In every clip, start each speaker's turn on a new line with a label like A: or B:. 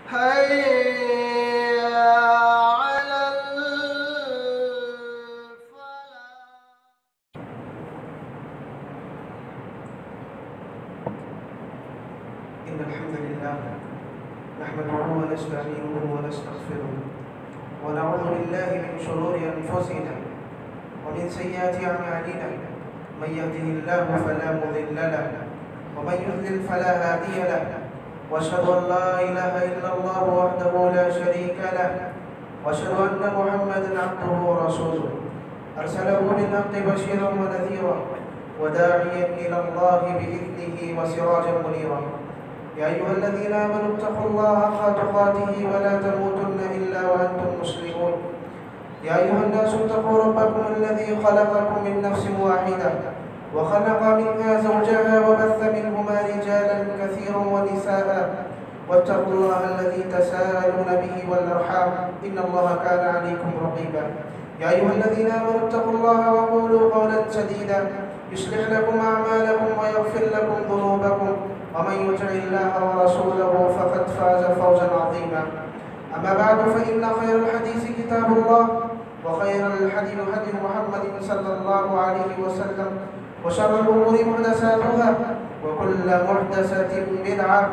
A: حي على الفلاح. إن الحمد لله نحمده ونستعينه ونستغفره ونعوذ بالله من شرور أنفسنا ومن سيئات أعمالنا. من يهده الله فلا مضل له ومن يضلل فلا هادي له. واشهد ان لا اله الا الله وحده لا شريك له واشهد ان محمدا عبده ورسوله ارسله بالحق بشيرا ونذيرا وداعيا الى الله باذنه وسراجا منيرا. يا ايها الذين امنوا اتقوا الله حق تقاته ولا تموتن الا وانتم مسلمون. يا ايها الناس اتقوا ربكم الذي خلقكم من نفس واحده وخلق منها زوجها وبث منهما رجالا كثيرا ونساء واتقوا الله الذي تساءلون به والارحام ان الله كان عليكم رقيبا. يا ايها الذين امنوا اتقوا الله وقولوا قولا سديدا يصلح لكم اعمالكم ويغفر لكم ذنوبكم ومن يطع الله ورسوله فقد فاز فوزا عظيما. اما بعد فان خير الحديث كتاب الله وخير الهدي هدي محمد صلى الله عليه وسلم وشر الأمور محدثاتها وكل محدثة بدعة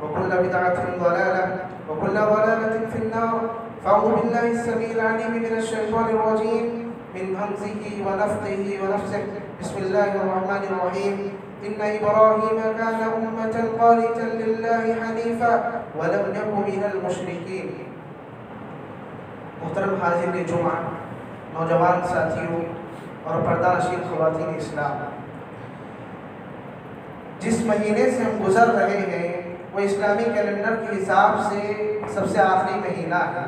A: وكل بدعة ضلالة وكل ضلالة في النار. فأعوذ بالله السميع العليم من الشيطان الرجيم من همزه ونفخه ونفسه. بسم الله الرحمن الرحيم. إن إبراهيم كان أمة قانتا لله حنيفا ولم يك من المشركين. محترم حاضرین جمعہ، نوجوان ساتھیوں اور پردہ نشین خواتین اسلام، جس مہینے سے ہم گزر رہے ہیں وہ اسلامی کیلنڈر کے حساب سے سب سے آخری مہینہ ہے.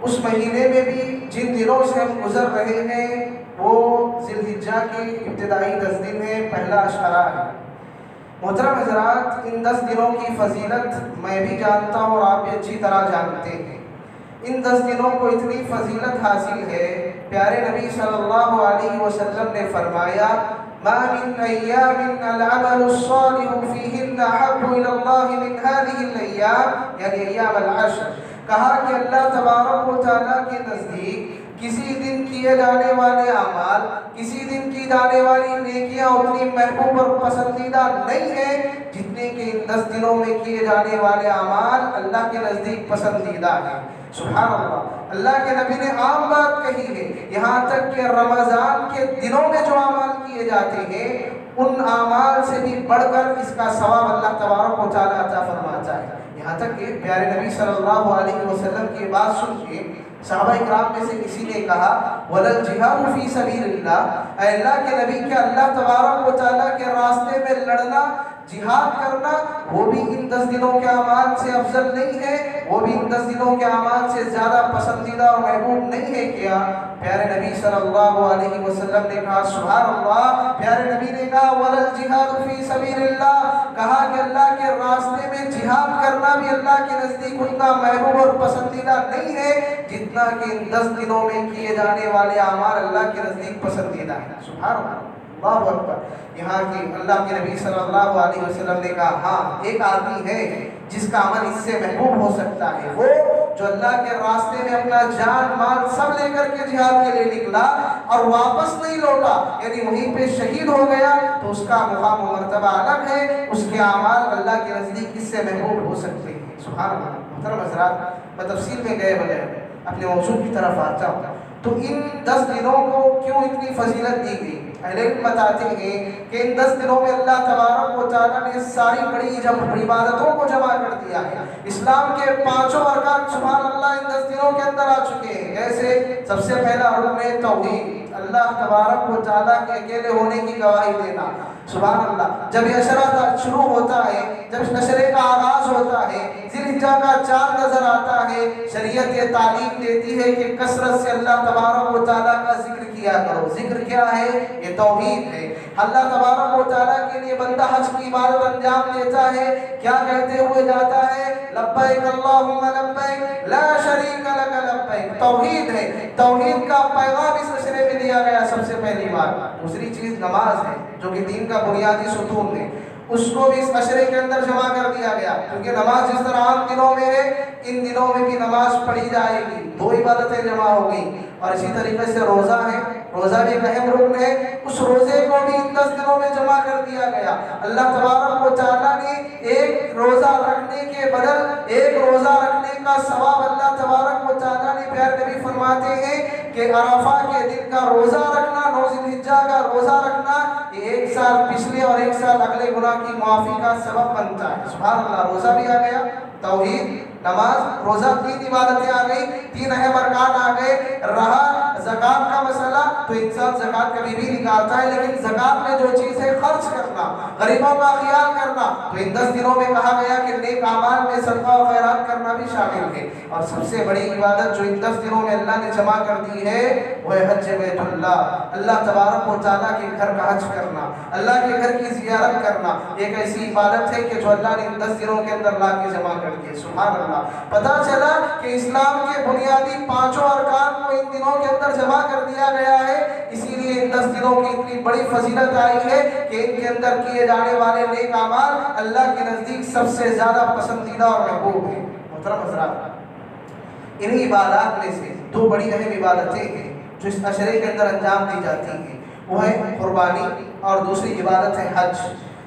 A: اس مہینے میں بھی جن دنوں سے ہم گزر رہے ہیں وہ ذی الحجہ کے ابتدائی 10 دن ہیں، پہلا اشارہ ہے. محترم حضرات، ان 10 دنوں کی فضیلت میں بھی جانتا ہوں اور آپ بھی اچھی طرح جانتے ہیں. ان 10 دنوں کو اتنی فضیلت حاصل ہے، پیارے نبی صلی اللہ علیہ وسلم نے فرمایا ما من ایام العمل الصالح فیہن احب الی اللہ من هذه الايام، یعنی ایام العشر. کہا کہ اللہ تبارک و تعالیٰ کے نزدیک کسی دن کیے جانے والے اعمال، کسی دن کی جانے والی نیکیاں اتنی محبوب اور پسندیدہ نہیں ہیں جتنے کہ ان 10 دنوں میں کیے جانے والے اعمال اللہ کے نزدیک پسندیدہ ہیں. سبحان اللہ، اللہ کے نبی نے عام بات کہی ہے، یہاں تک کہ رمضان کے دنوں میں جو اعمال کیے جاتے ہیں ان اعمال سے بھی بڑھ کر اس کا ثواب اللہ تبارک و تعالیٰ عطا فرماتا ہے. یہاں تک کہ پیارے نبی صلی اللہ علیہ وسلم کی بات سن کے صحابہ اکرام میں سے کسی نے کہا وَلَا الْجِهَادُ فِي سَبِيلِ اللَّهِ، اے اللہ کے نبی، کہ اللہ تبارک و تعالیٰ کے راستے میں لڑنا، جہاد کرنا، وہ بھی ان 10 دنوں کے اعمال سے افضل نہیں ہے، وہ بھی ان 10 دنوں کے اعمال سے زیادہ پسندیدہ اور محبوب نہیں ہے کیا؟ پیارے نبی صلی اللہ علیہ وسلم نے کہا سبحان اللہ. پیارے نبی نے کہا وَلَا الْجِهَادُ فِي سَبِيلِ اللَّهِ، کہا کہ اللہ کے راستے میں جہاد کرنا بھی اللہ کے نزدیک اتنا محبوب اور پسندیدہ نہیں ہے جتنا کہ ان 10 دنوں میں کیے جانے والے اعمال اللہ کے نزدیک پسندیدہ ہیں. سبحان اللہ، اللہ اکبر. یہاں کی اللہ کے نبی صلی اللہ علیہ وسلم نے کہا ہاں ایک آدمی ہے جس کا عمل اس سے محبوب ہو سکتا ہے، وہ جو اللہ کے راستے میں اپنا جان مال سب لے کر کے جہاد کے لیے نکلا اور واپس نہیں لوٹا، یعنی وہیں پہ شہید ہو گیا، تو اس کا مقام و مرتبہ الگ ہے، اس کے اعمال اللہ کے نزدیک اس سے محبوب ہو سکتے ہیں. سبحان اللہ. محترم حضرات، میں تفصیل میں گئے بغیر اپنے موضوع کی طرف آتا ہوں. تو ان 10 دنوں کو کیوں اتنی فضیلت دی گئی؟ اہل علم بتاتے ہیں کہ ان 10 دنوں میں اللہ تبارک و تعالیٰ نے ساری بڑی عبادتوں کو جمع کر دیا ہے. اسلام کے 5 ارکان سبحان اللہ ان 10 دنوں کے اندر آ چکے ہیں. جیسے سب سے پہلا رکن توحید، اللہ تبارک و تعالیٰ کے اکیلے ہونے کی گواہی دینا. سبحان اللہ. جب یہ اشرہ شروع ہوتا ہے، جب اشرے کا آغاز ہوتا ہے، ذی الحجہ کا چاند نظر آتا ہے، شریعت یہ تعلیم دیتی ہے کہ کثرت سے اللہ تبارک و تعالیٰ کا ذکر کیا کرو. ذکر کیا ہے؟ یہ توحید ہے. اللہ تبارک و تعالیٰ کے لیے بندہ حج کی عبادت انجام دیتا ہے، کیا کہتے ہوئے جاتا ہے؟ لبیک اللہم لبیک لا شریک لک لبیک. توحید ہے. توحید کا پیغام اس اشرے میں دیا گیا سب سے پہلی بار. دوسری چیز نماز ہے جو کہ دین کا بنیادی ستون ہے. اس کو بھی اس عشرے کے اندر جمع کر دیا گیا، کیونکہ نماز جس طرح عام دنوں میں ہے ان دنوں میں بھی نماز پڑھی جائے گی، 2 عبادتیں جمع ہو گئی۔ اور اسی طریقے سے روزہ ہے، روزہ بھی ایک اہم رکن ہے، اس روزے کو بھی ان 10 دنوں میں جمع کر دیا گیا۔ اللہ تبارک و تعالیٰ نے ایک روزہ رکھنے کے بدل ایک روزہ رکھنے کا ثواب اللہ تبارک و تعالیٰ نے پیارے نبی فرماتے ہیں کہ عرفہ کے دن کا روزہ رکھنا، 9 ذی الحجہ کا روزہ رکھنا، یہ 1 سال پچھلے اور 1 سال اگلے گناہ کی معافی کا سبب بنتا ہے۔ سبحان اللہ، روزہ بھی آ گیا، توحید، نماز، روزہ، 3 عبادتیں آ گئی، 3 اہم ارکان آ گئے۔ رہا زکوٰۃ کا مسئلہ تو انسان زکوٰۃ کبھی بھی نکالتا ہے، لیکن زکوٰۃ میں جو چیز ہے خرچ کرنا، غریبوں کا خیال کرنا، تو ان 10 دنوں میں کہا گیا کہ نیک اعمال میں صدقہ و خیرات کرنا بھی شامل ہے۔ اور سب سے بڑی عبادت جو ان 10 دنوں میں اللہ نے جمع کر دی ہے وہ ہے حج بیت اللہ، اللہ تبارک و تعالیٰ کے گھر کا حج کرنا، اللہ کے گھر کی زیارت کرنا، ایک ایسی عبادت ہے کہ جو اللہ نے ان 10 دنوں کے اندر لا کے جمع کر دی ہے۔ سبحان اللہ، پتہ چلا کہ اسلام کے بنیادی 5 ارکان کو ان دنوں کے اندر جمع کر دیا گیا ہے، اسی لیے ان 10 دنوں کی اتنی بڑی فضیلت آئی ہے کہ ان کے اندر کیے جانے والے نیک اعمال اللہ کے نزدیک سب سے زیادہ پسندیدہ اور محبوب ہیں۔ محترم حضرات، انہی عبادات میں سے 2 بڑی اہم عبادتیں ہیں جو اس عشرے کے اندر انجام دی جاتی ہیں، وہ ہے قربانی اور دوسری عبادت ہے حج۔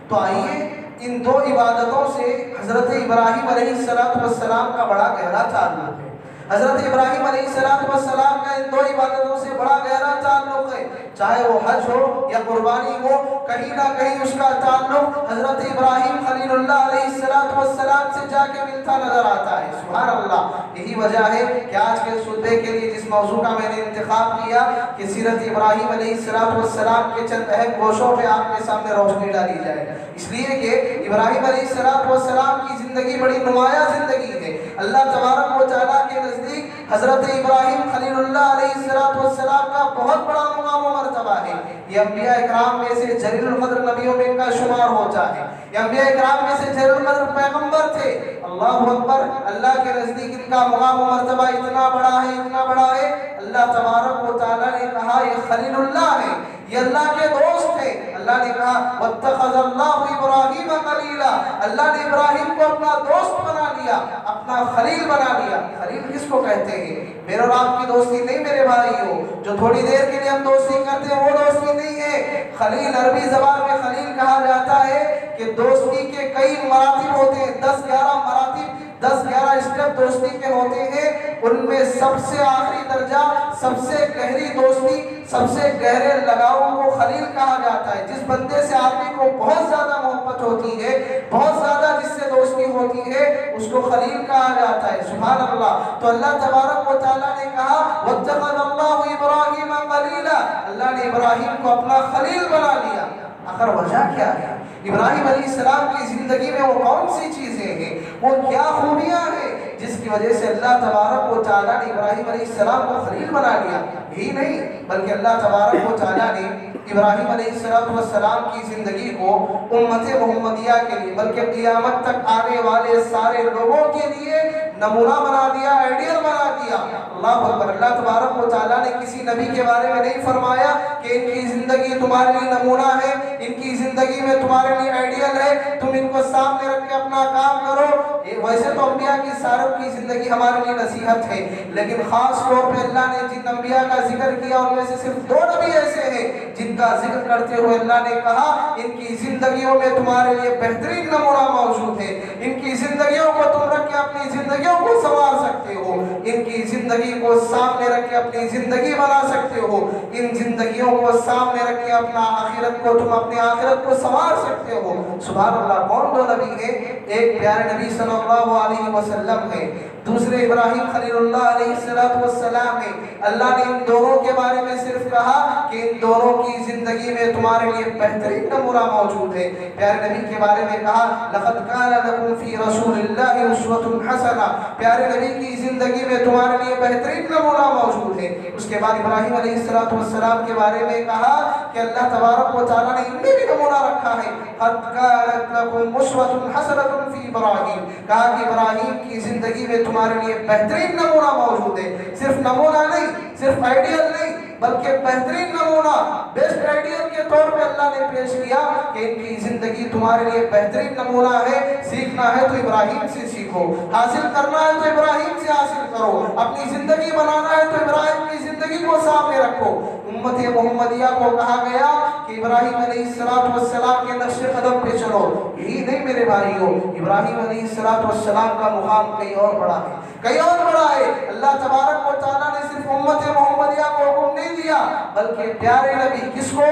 A: تو آئیے ان 2 عبادتوں سے حضرت ابراہیم علیہ السلام کا بڑا گہرا تعلق ہے۔ حضرت ابراہیم علیہ السلام کا ان 2 عبادتوں سے بڑا گہرا تعلق ہے، چاہے وہ حج ہو یا قربانی ہو، کہیں نہ کہیں اس کا تعلق حضرت ابراہیم خلیل اللہ علیہ السلام سے جا کے ملتا نظر آتا ہے۔ سبحان اللہ، یہی وجہ ہے کہ آج کے خطبے کے لیے جس موضوع کا میں نے انتخاب کیا کہ سیرت ابراہیم علیہ السلام کے چند اہم گوشوں پہ آپ کے سامنے روشنی ڈالی جائے، اس لیے کہ ابراہیم علیہ السلام کی زندگی بڑی نمایاں زندگی ہے۔ اللہ تبارک و تعالیٰ کے نزدیک حضرت ابراہیم خلیل اللہ علیہ السلام کا بہت بڑا مقام و مرتبہ ہے۔ یہ انبیاء اکرام میں سے جلیل القدر نبیوں میں ان کا شمار ہوتا ہے، یہ انبیاء اکرام میں سے جلیل القدر پیغمبر تھے۔ اللہ اکبر، اللہ کے نزدیک ان کا مقام و مرتبہ اتنا بڑا ہے، اتنا بڑا ہے، اللہ تبارک و تعالیٰ نے کہا یہ خلیل اللہ ہے، یہ اللہ کے دوست ہیں۔ اللہ نے کہا واتخذ اللہ ابراہیم خلیلا، اللہ نے ابراہیم کو اپنا دوست بنا لیا، اپنا خلیل بنا لیا۔ خلیل کس کو کہتے ہیں؟ میرے اور آپ کی دوستی نہیں میرے بھائیو، جو تھوڑی دیر کے لیے ہم دوستی کرتے ہیں وہ دوستی نہیں ہے۔ خلیل عربی زبان میں خلیل کہا جاتا ہے کہ دوستی کے کئی مراتب ہوتے ہیں، 10-11 مراتب، 10-11 اسٹیپ دوستی کے ہوتے ہیں۔ ان میں سب سے آخری درجہ، سب سے گہری دوستی، سب سے گہرے لگاؤ کو خلیل کہا جاتا ہے۔ جس بندے سے آدمی کو بہت زیادہ محبت ہوتی ہے، بہت زیادہ جس سے دوستی ہوتی ہے، اس کو خلیل کہا جاتا ہے۔ سبحان اللہ، تو اللہ تبارک و تعالیٰ نے کہا واتخذ اللہ ابراہیم خلیلا، اللہ نے ابراہیم کو اپنا خلیل بنا لیا۔ آخر وجہ کیا ہے؟ ابراہیم علیہ السلام کی زندگی میں وہ کون سی چیزیں ہیں، وہ کیا خوبیاں ہیں جس کی وجہ سے اللہ تبارک و تعالیٰ نے ابراہیم علیہ السلام کو خلیل بنا لیا؟ یہی نہیں بلکہ اللہ تبارک و تعالیٰ نے ابراہیم علیہ السلام کی زندگی کو امت محمدیہ کے لیے بلکہ قیامت تک آنے والے سارے لوگوں کے لیے نمونہ بنا دیا، آئیڈیل بنا دیا۔ اللہ اکبر، اللہ تبارک و تعالیٰ نے کسی نبی کے بارے میں نہیں فرمایا کہ ان کی زندگی تمہارے لیے نمونہ ہے، ان کی زندگی میں تمہارے لیے آئیڈیل ہے، تم ان کو سامنے رکھ کے اپنا کام کرو۔ ویسے تو انبیاء کی ساروں کی زندگی ہمارے لیے نصیحت ہے، لیکن خاص طور پہ اللہ نے جن انبیاء کا ذکر کیا ان میں سے صرف 2 نبی ایسے ہیں جن کا ذکر کرتے ہوئے اللہ نے کہا ان کی زندگیوں میں تمہارے لیے بہترین نمونہ موجود ہے، ان کی زندگیوں کو تم رکھ کے اپنی زندگیوں کو سنوار سکتے ہو، ان کی زندگی کو سامنے رکھ کے اپنی زندگی بنا سکتے ہو، ان زندگیوں کو سامنے رکھ کے اپنا آخرت کو تم اپنی آخرت کو سنوار سکتے ہو۔ سبحان اللہ، کون 2 نبی ہیں؟ ایک پیارے نبی صلی اللہ علیہ وسلم ہے، دوسرے ابراہیم خلیل اللہ علیہ السلام ہے۔ اللہ نے ان دونوں کے بارے میں صرف کہا کہ ان دونوں کی زندگی میں تمہارے لیے بہترین نمونہ موجود ہے۔ پیارے نبی کے بارے میں کہا لقد کان لکم فی رسول اللہ اسوۃ حسنہ، پیارے نبی کی زندگی میں تمہارے لیے بہترین نمونہ موجود ہے۔ اس کے بعد ابراہیم علیہ السلام کے بارے میں کہا کہ اللہ تبارک و تعالیٰ نے ان میں بھی نمونہ رکھا ہے، قد کانت لکم اسوۃ حسنہ فی ابراہیم، کہا کہ ابراہیم کی زندگی میں تمہارے لیے بہترین نمونہ موجود ہے۔ صرف نمونہ نہیں، صرف آئیڈیل نہیں بلکہ بہترین نمونہ بیسٹ آئیڈیل کے طور پہ اللہ نے پیش کیا کہ ان کی زندگی تمہارے لیے بہترین نمونہ ہے، سیکھنا ہے تو ابراہیم سے سیکھو، حاصل کرنا ہے تو ابراہیم سے حاصل کرو، اپنی زندگی بنانا ہے تو ابراہیم کی زندگی کو سامنے رکھو۔ امت محمدیہ کو کہا گیا کہ ابراہیم علیہ السلام کے نقش قدم پہ چلو۔ یہی نہیں میرے بھائیوں، ابراہیم علیہ السلام کا مقام کئی اور بڑا ہے، کئی اور بڑا ہے۔ اللہ تبارک و تعالیٰ نے صرف امت محمدیہ کو حکم نہیں دیا بلکہ پیارے نبی، کس کو؟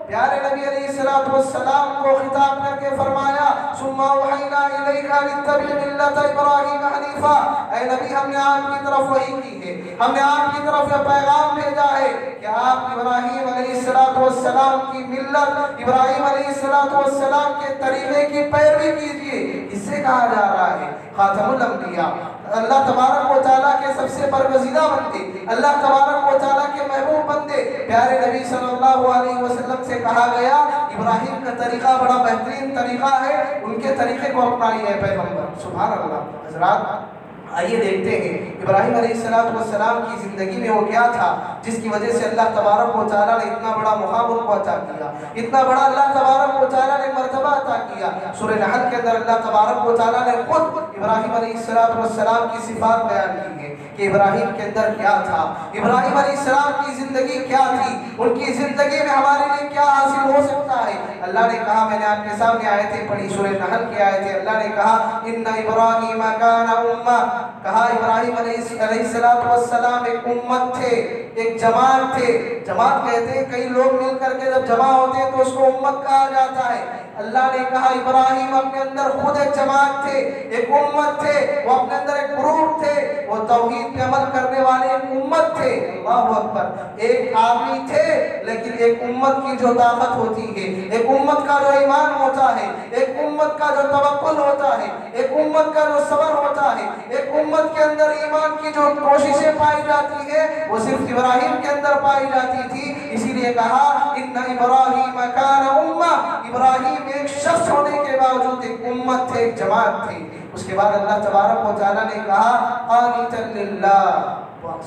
A: پیارے نبی علیہ السلام کو خطاب کر کے فرمایا ثم اوحینا الیک ان اتبع ملت ابراہیم حنیفا۔ اے نبی، ہم نے آپ کی طرف وحی کی ہے، ہم نے آپ کی طرف یہ پیغام بھیجا ہے کہ آپ ابراہیم علیہ السلام کی ملت، ابراہیم علیہ السلام کے طریقے کی پیروی کیجیے۔ اس سے کہا جا رہا ہے خاتم الانبیاء، اللہ تبارک و تعالیٰ کے سب سے برگزیدہ بندے، اللہ تبارک و تعالیٰ کے محبوب بندے پیارے نبی صلی اللہ علیہ وسلم سے کہا گیا ابراہیم کا طریقہ بڑا بہترین طریقہ ہے، ان کے طریقے کو اپنائیے پیغمبر۔ سبحان اللہ۔ حضرات آئیے دیکھتے ہیں ابراہیم علیہ السلام کی زندگی میں وہ کیا تھا جس کی وجہ سے اللہ تبارک و تعالیٰ نے اتنا بڑا مقام ان کو عطا کیا، اتنا بڑا اللہ تبارک و تعالیٰ نے مرتبہ عطا کیا۔ سورہ نحل کے اندر اللہ تبارک و تعالیٰ نے خود ابراہیم علیہ السلام کی صفات بیان کی ہے کہ ابراہیم کے اندر کیا تھا، ابراہیم علیہ السلام کی زندگی کیا تھی، ان کی زندگی میں ہمارے لیے کیا حاصل ہو سکتا ہے۔ اللہ نے کہا، میں نے آپ کے سامنے آیتیں پڑھی، سورہ نحل کی آیتیں، اللہ نے کہا ان ابراہیم کان امہ، کہا ابراہیم علیہ السلام ایک امت تھے، ایک جماعت تھے۔ جماعت کہتے ہیں کئی لوگ مل کر کے جب جمع ہوتے ہیں تو اس کو امت کہا جاتا ہے۔ اللہ نے کہا ابراہیم اپنے اندر خود ایک جماعت تھے، ایک امت تھے، وہ اپنے اندر ایک گروپ تھے، وہ توحید پہ عمل کرنے والے ایک امت تھے۔ اللہ اکبر۔ ایک آدمی تھے لیکن ایک امت کی جو طاقت ہوتی ہے، ایک امت کا جو ایمان ہوتا ہے، ایک امت کا جو توکل ہوتا ہے، ایک امت کا جو صبر ہوتا ہے، ایک امت کے اندر ایمان کی جو کوششیں پائی جاتی ہے وہ صرف ابراہیم کے اندر پائی جاتی تھی۔ اسی لیے کہا ان ابراہیم کان امہ، ابراہیم ایک شخص ہونے کے باوجود ایک امت تھے، ایک جماعت تھی۔ اس کے بعد اللہ تبارک و تعالیٰ نے کہا قانتا للہ۔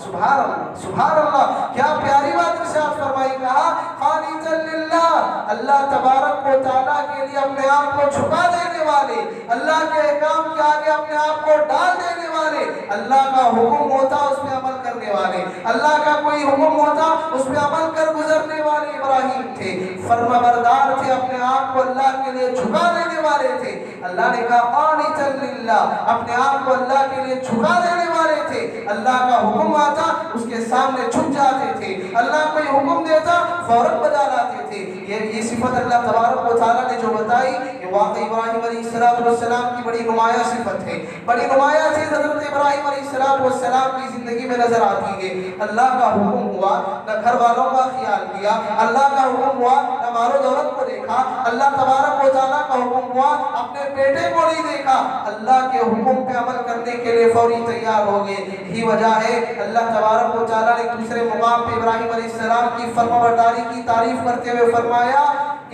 A: سبحان اللہ، سبحان اللہ، کیا پیاری بات ارشاد فرمائی، کہا قانتا للہ، اللہ تبارک و تعالیٰ کے لیے اپنے آپ کو جھکا دینے والے، اللہ کے احکام کے آگے اپنے آپ کو ڈال دینے والے، اللہ کا حکم ہوتا اس پہ عمل کرنے والے، اللہ کا کوئی حکم ہوتا اس پہ عمل کر گزرنے والے ابراہیم تھے، فرما بردار تھے، اپنے آپ کو اللہ کے لیے جھکا دینے والے تھے۔ اللہ نے کہا قانتا للہ، اپنے آپ کو اللہ کے لیے جھکا دینے والے تھے۔ اللہ کا حکم آتا اس کے سامنے جھک جاتے تھے، اللہ کوئی حکم دیتا فوراً بجا لاتے تھے۔ یہ صفت اللہ تبارک و تعالیٰ نے جو بتائی یہ واقعی ابراہیم علیہ السلام کی بڑی نمایاں صفت ہے، بڑی نمایاں چیز حضرت ابراہیم علیہ السلام کی زندگی میں نظر آتی ہے۔ اللہ کا حکم ہوا، نہ گھر والوں کا خیال کیا، اللہ کا حکم ہوا نہ مال و دولت کو دیکھا، اللہ تبارک و تعالیٰ کا حکم ہوا اپنے بیٹے کو نہیں دیکھا، اللہ کے حکم پہ عمل کرنے کے لیے فوری تیار ہو گئے۔ یہی وجہ ہے اللہ تبارک و تعالیٰ نے دوسرے مقام پہ ابراہیم علیہ السلام کی فرمانبرداری کی تعریف کرتے ہوئے فرمایا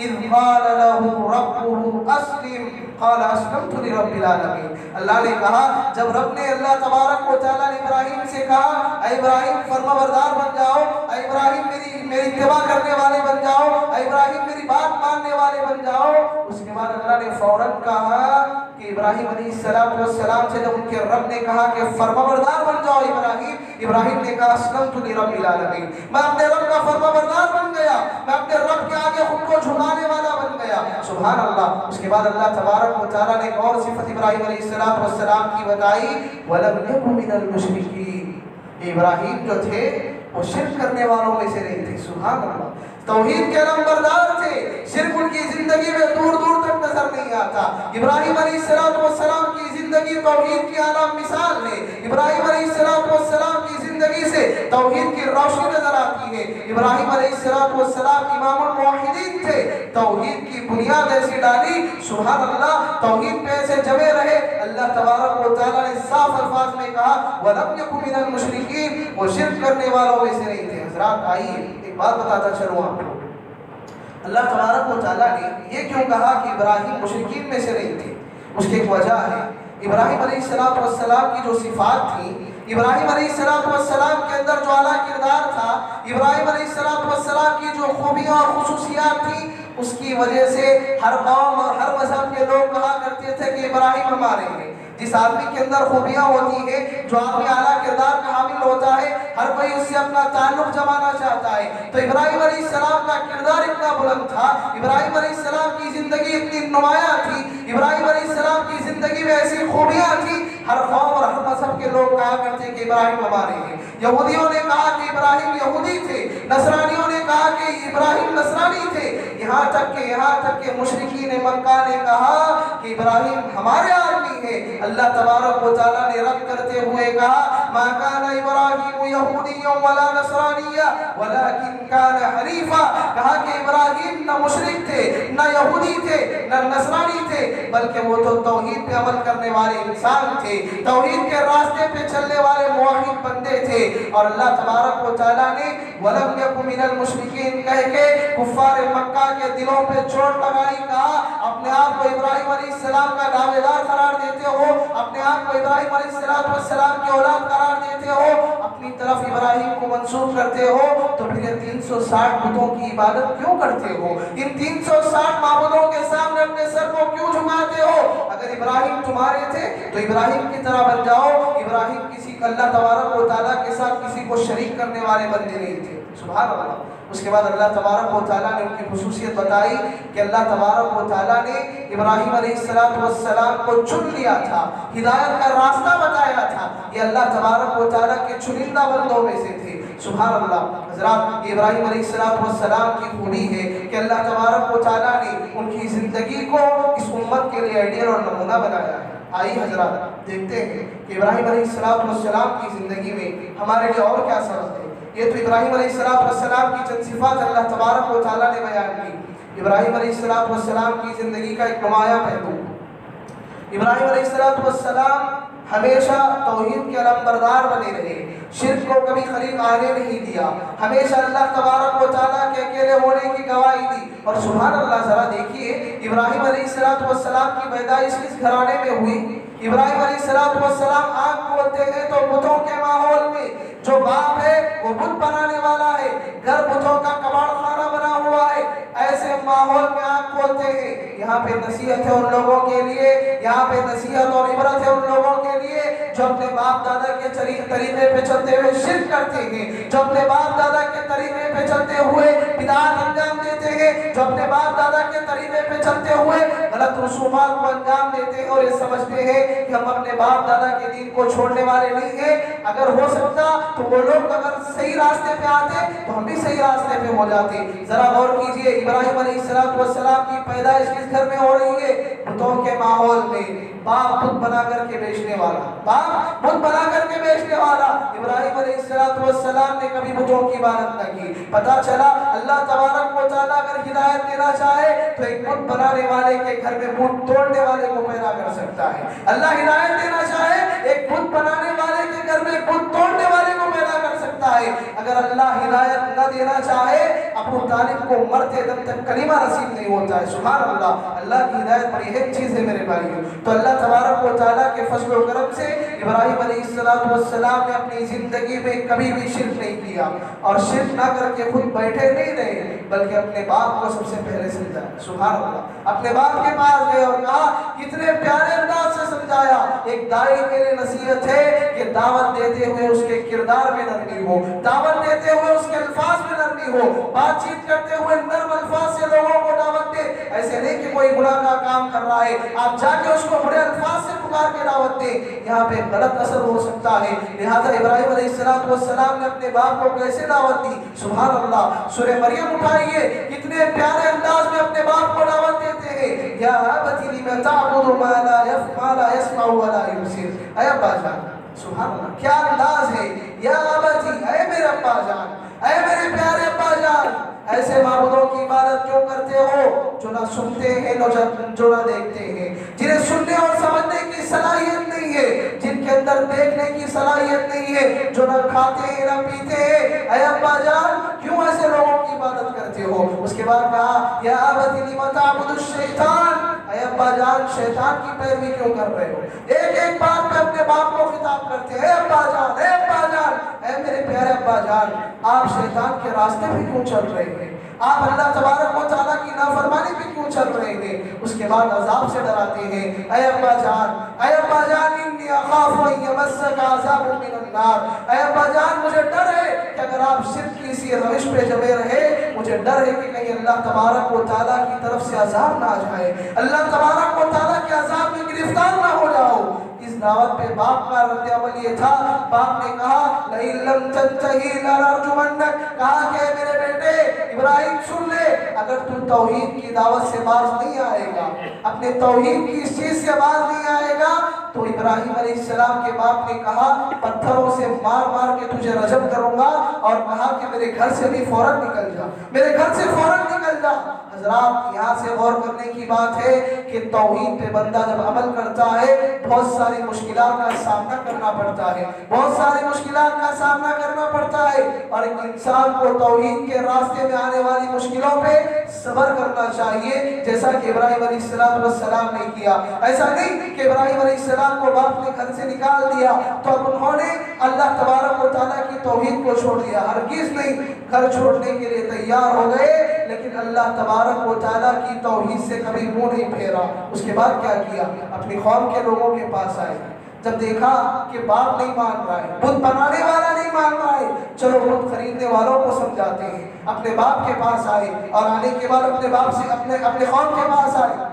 A: اذ قال له ربه اسلم قال اسلمت لرب العالمین۔ اللہ نے کہا جب رب نے اللہ تبارک و تعالیٰ نے ابراہیم سے کہا اے ابراہیم فرمانبردار بن جاؤ، اے ابراہیم میری اتباع کرنے والے بن جاؤ، اے ابراہیم میری بات ماننے والے بن جاؤ، اس کے بعد اللہ نے فوراً کہا کہ ابراہیم علیہ السلام سے جب ان کے رب نے کہا کہ فرمانبردار بن جاؤ ابراہیم نے کہا اسلمت لرب العالمین، میں اپنے رب کا فرمانبردار بن گیا، میں اپنے رب کے آگے خود کو جھکانے والا بن گیا۔ سبحان اللہ۔ اس کے بعد اللہ تبارک و تعالیٰ نے ایک اور صفت ابراہیم علیہ السلام کی بتائی وَلَمْ يَكُ مِنَ الْمُشْرِكِينَ، ابراہیم جو تھے وہ شرک کرنے والوں میں سے نہیں تھے۔ سبحان اللہ، توحید کے نمبردار تھے، شرک ان کی زندگی میں دور دور تک نظر نہیں آتا۔ ابراہیم علیہ السلام کی زندگی توحید کی اعلیٰ مثال ہے، ابراہیم علیہ السلام کی زندگی سے توحید کی روشنی نظر آتی ہے۔ ابراہیم علیہ السلام امام الموحدین تھے، توحید کی بنیاد ایسی ڈالی، سبحان اللہ، توحید پہ ایسے جمے رہے۔ اللہ تبارک و تعالیٰ نے صاف الفاظ میں کہا وَلَمْ يَكُ مِنَ الْمُشْرِكِينَ، وہ شرک کرنے والوں میں سے نہیں تھے۔ حضرات آئیے ایک بات بتاتا چلوں آپ کو، اللہ تبارک و تعالیٰ نے یہ کیوں کہا کہ ابراہیم مشرکین میں سے نہیں تھے؟ اس کی ایک وجہ ہے، ابراہیم علیہ السلام کی جو صفات تھیں ابراہیم علیہ السلام کے اندر جو اعلیٰ کردار تھا، ابراہیم علیہ السلام کی جو خوبیاں اور خصوصیات تھیں، اس کی وجہ سے ہر قوم اور ہر مذہب کے لوگ کہا کرتے تھے کہ ابراہیم ہمارے ہیں۔ جس آدمی کے اندر خوبیاں ہوتی ہیں، جو آدمی اعلیٰ کردار کا حامل ہوتا ہے، ہر کوئی اس سے اپنا تعلق جمانا چاہتا ہے۔ تو ابراہیم علیہ السلام کا کردار اتنا بلند تھا، ابراہیم علیہ السلام کی زندگی اتنی نمایاں تھی، ابراہیم علیہ السلام کی زندگی میں ایسی خوبیاں تھیں، ہر قوم اور ہر مذہب کے لوگ کہا کرتے کہ ابراہیم ہمارے ہیں۔ یہودیوں نے کہا کہ ابراہیم یہودی تھے، نصرانیوں نے کہا کہ ابراہیم نصرانی تھے، یہاں تک کہ مشرکین مکہ نے کہا کہ ابراہیم ہمارے آدمی ہے۔ اللہ تبارک و تعالیٰ نے رد کرتے ہوئے کہا ما کان ابراہیم یہودی ولا نصرانی ولکن کان حنیفا، کہا کہ ابراہیم نہ مشرک تھے، نہ یہودی تھے، نہ نصرانی تھے، بلکہ وہ تو توحید پہ عمل کرنے والے انسان تھے، توحید کے راستے پہ چلنے والے موحد بندے تھے۔ اور اللہ تبارک و تعالیٰ نے وَلَمْ يَكُ مِنَ الْمُشْرِكِينَ کہہ کے کفار مکہ کے دلوں پہ چوٹ لگائی، کہا اپنے آپ کو ابراہیم علیہ السلام کا دعویدار قرار دیتے ہو، اپنے آپ کو ابراہیم علیہ السلام کی اولاد قرار دیتے ہو، اپنی طرف ابراہیم کو منسوب کرتے ہو، تو پھر یہ 360 بتوں کی عبادت کیوں کرتے ہو؟ ان 360 معبودوں کے سامنے اپنے سر کو کیوں جھکاتے ہو؟ اگر ابراہیم تمہارے تھے تو ابراہیم کی طرح بن جاؤ۔ ابراہیم کسی اللہ تبارک و تعالیٰ کے ساتھ کسی کو شریک کرنے والے بندے نہیں تھے، سبحان اللہ۔ اس کے بعد اللہ تبارک و تعالیٰ نے ان کی خصوصیت بتائی کہ اللہ تبارک و تعالیٰ نے ابراہیم علیہ السلام کو چن لیا تھا، ہدایت کا راستہ بتایا تھا، یہ اللہ تبارک و تعالیٰ کے چنندہ بندوں میں سے تھے، سبحان اللہ۔ حضرات، یہ ابراہیم علیہ السلام کی خوبی ہے کہ اللہ تبارک و تعالیٰ نے ان کی زندگی کو اس امت کے لیے آئیڈیل اور نمونہ بنایا ہے۔ آئیے حضرات دیکھتے ہیں کہ ابراہیم علیہ السلام کی زندگی میں ہمارے لیے اور کیا سبق ہے۔ یہ تو ابراہیم علیہ السلام کی چند صفات اللہ تبارک و تعالیٰ نے بیان کی۔ ابراہیم علیہ السلام کی زندگی کا ایک نمایاں پہلو، ابراہیم علیہ السلام ہمیشہ توحید کے علمبردار بنے رہے، شرک کو کبھی قریب آنے نہیں دیا، ہمیشہ اللہ تبارک و تعالیٰ کے اکیلے ہونے کی گواہی دی۔ اور سبحان اللہ، ذرا دیکھیے ابراہیم علیہ السلام کی پیدائش کس گھرانے میں ہوئی؟ ابراہیم علیہ السلام آنکھ کھولتے ہیں تو بتوں کے ماحول میں، جو باپ ہے وہ بت بنانے والا ہے، گھر بتوں کا کباڑ خانہ بنا ہوا ہے، ایسے ماحول میں آنکھ کھولتے ہیں۔ یہاں پہ نصیحت ہے ان لوگوں کے لیے، یہاں پہ نصیحت اور عبرت ہے ان لوگوں کے لیے جو اپنے باپ دادا کے طریقے پہ چلتے ہوئے شرک کرتے ہیں، جو اپنے باپ دادا کے طریقے پہ چلتے ہوئے بدعات انجام دیتے ہیں، جو اپنے باپ دادا کے طریقے پہ چلتے ہوئے غلط رسومات کو انجام دیتے ہیں اور یہ سمجھتے ہیں کہ ہم اپنے باپ دادا کے دین کو چھوڑنے والے نہیں ہیں۔ اگر ہو سکتا تو وہ لوگ اگر صحیح راستے پہ آتے تو ہم بھی صحیح راستے پہ ہو جاتے۔ ذرا غور کیجئے، ابراہیم علیہ السلام کی پیدائش کس گھر میں ہو رہی ہے؟ بتوں کے ماحول میں، باپ بت بنا کر کے بیچنے والا، باپ بت بنا کر کے بیچنے والا۔ ابراہیم علیہ السلام نے کبھی بتوں کی عبادت نہ کی۔ پتہ چلا اللہ تبارک و تعالیٰ اگر ہدایت دینا چاہے تو ایک بت بنانے والے کے گھر میں بت توڑنے والے کو پیدا کر سکتا ہے۔ اللہ ہدایت دینا چاہے ایک بت بنانے والے کے گھر میں بت توڑنے والے کو پیدا کر سکتا ہے۔ اگر اللہ ہدایت نہ دینا چاہے، ابو طالب کو مرتے دم تک کلمہ نصیب نہیں ہوتا ہے، سبحان اللہ۔ اللہ کی ہدایت بڑی اہم چیز ہے میرے بھائیوں۔ تو اللہ تبارک و تعالیٰ کے فضل و کرم سے ابراہیم علیہ السلام نے اپنی زندگی میں کبھی بھی شرک نہیں کیا، اور شرک نہ کر کے خود بیٹھے نہیں رہے، بلکہ اپنے باپ کو سب سے پہلے سمجھا، سبحان اللہ۔ اپنے باپ کے پاس گئے اور کہا، کتنے پیارے انداز سے سمجھایا۔ ایک داعی کے لیے نصیحت ہے کہ دعوت دیتے ہوئے اس کے کردار میں نرمی ہو، دعوت دیتے ہوئے اس کے الفاظ میں نرمی ہو، بات چیت کرتے ہوئے نرم الفاظ سے لوگوں کو دعوت دے۔ ایسے نہیں کہ کوئی گناہ کا کام کر رہا ہے آپ جا کے اس کو بڑے الفاظ سے پکار کے دعوت دیں، یہاں پہ غلط اثر ہو سکتا ہے۔ لہٰذا ابراہیم علیہ السلام نے اپنے باپ کو کیسے دعوت دی؟ سبحان اللہ۔ سورہ مریم اٹھائیے، کتنے پیارے انداز میں اپنے باپ کو دعوت دیتے ہیں۔ یا ابت لم تعبد ما لا يسمع ولا يبصر، اے ابا جان، سبحان اللہ، کیا انداز ہے۔ یا ابتی، اے میرے ابا جان، اے میرے پیارے ابا جان، ایسے معبودوں کی عبادت کیوں کرتے ہو جو نہ سنتے ہیں جو نہ دیکھتے ہیں، جنہیں سننے اور سمجھنے کی صلاحیت نہیں ہے، جن کے اندر دیکھنے کی صلاحیت نہیں ہے، جو نہ کھاتے ہیں نہ پیتے ہیں۔ اے ابا جان، کیوں ایسے لوگوں کی عبادت کرتے ہو؟ اس کے بعد کہا یا ابت لم تعبد الشیطان، اے ابا جان شیطان کی پیروی کیوں کر رہے ہو؟ ایک ایک بات پہ اپنے باپ کو خطاب کرتے ہیں، اے ابا جان، اے ابا جان، اے میرے پیارے ابا جان، آپ شیطان کے راستے پہ کیوں چل رہے ہیں؟ آپ اللہ تبارک و تعالیٰ کی نافرمانی پہ کیوں چل رہے ہیں؟ اس کے بعد عذاب سے ڈراتے ہیں، اے ابا جان، اے ابا جان، انی اخاف ان یمسک عذاب من النار، اے ابا جان مجھے ڈر ہے کہ اگر آپ شرک کی اسی روش پہ جمے رہے، مجھے ڈر ہے کہ کہیں اللہ تبارک و تعالیٰ کی طرف سے عذاب نہ آ جائے، اللہ تبارک و تعالیٰ کے عذاب میں گرفتار نہ ہو جاؤ۔ اس دعوت پہ باپ کا رد عمل یہ تھا، باپ نے کہا لَإِن لَّمْ تَنْتَهِ لَأَرْجُمَنَّكَ، کہا کہ میرے بیٹے ابراہیم سن لے، اگر تو توحید کی دعوت سے باز نہیں آئے گا، اپنے توحید کی اس چیز سے باز نہیں آئے گا، تو ابراہیم علیہ السلام کے باپ نے کہا پتھروں سے مار مار کے تجھے رجم کروں گا، اور کہا کہ میرے گھر سے بھی فوراً نکل جا، میرے گھر سے فوراً نکل جا۔ حضرات یہاں سے غور کرنے کی بات ہے کہ توحید پہ بندہ جب عمل کرتا ہے بہت ساری مشکلات کا سامنا کرنا پڑتا ہے، بہت ساری مشکلات کا سامنا کرنا پڑتا ہے، اور ایک انسان کو توحید کے راستے میں آنے والی مشکلوں پہ صبر کرنا چاہیے، جیسا کہ ابراہیم علیہ السلام نے کیا۔ ایسا نہیں کہ ابراہیم علیہ السلام کو باپ نے گھر سے نکال دیا تو اب انہوں نے اللہ تبارک و تعالیٰ کی توحید کو چھوڑ دیا، ہرگز نہیں، گھر چھوڑنے کے لیے تیار ہو گئے، لیکن اللہ تبارک و تعالیٰ کی توحید سے کبھی منہ نہیں پھیرا۔ اس کے بعد کیا کیا؟ اپنی قوم کے لوگوں کے پاس آئے، جب دیکھا کہ باپ نہیں مان رہا ہے، بت بنانے والا نہیں مان رہا ہے، چلو بت خریدنے والوں کو سمجھاتے ہیں، اپنے باپ کے پاس آئے، اور آنے کے بعد اپنے باپ سے اپنے قوم کے پاس آئے،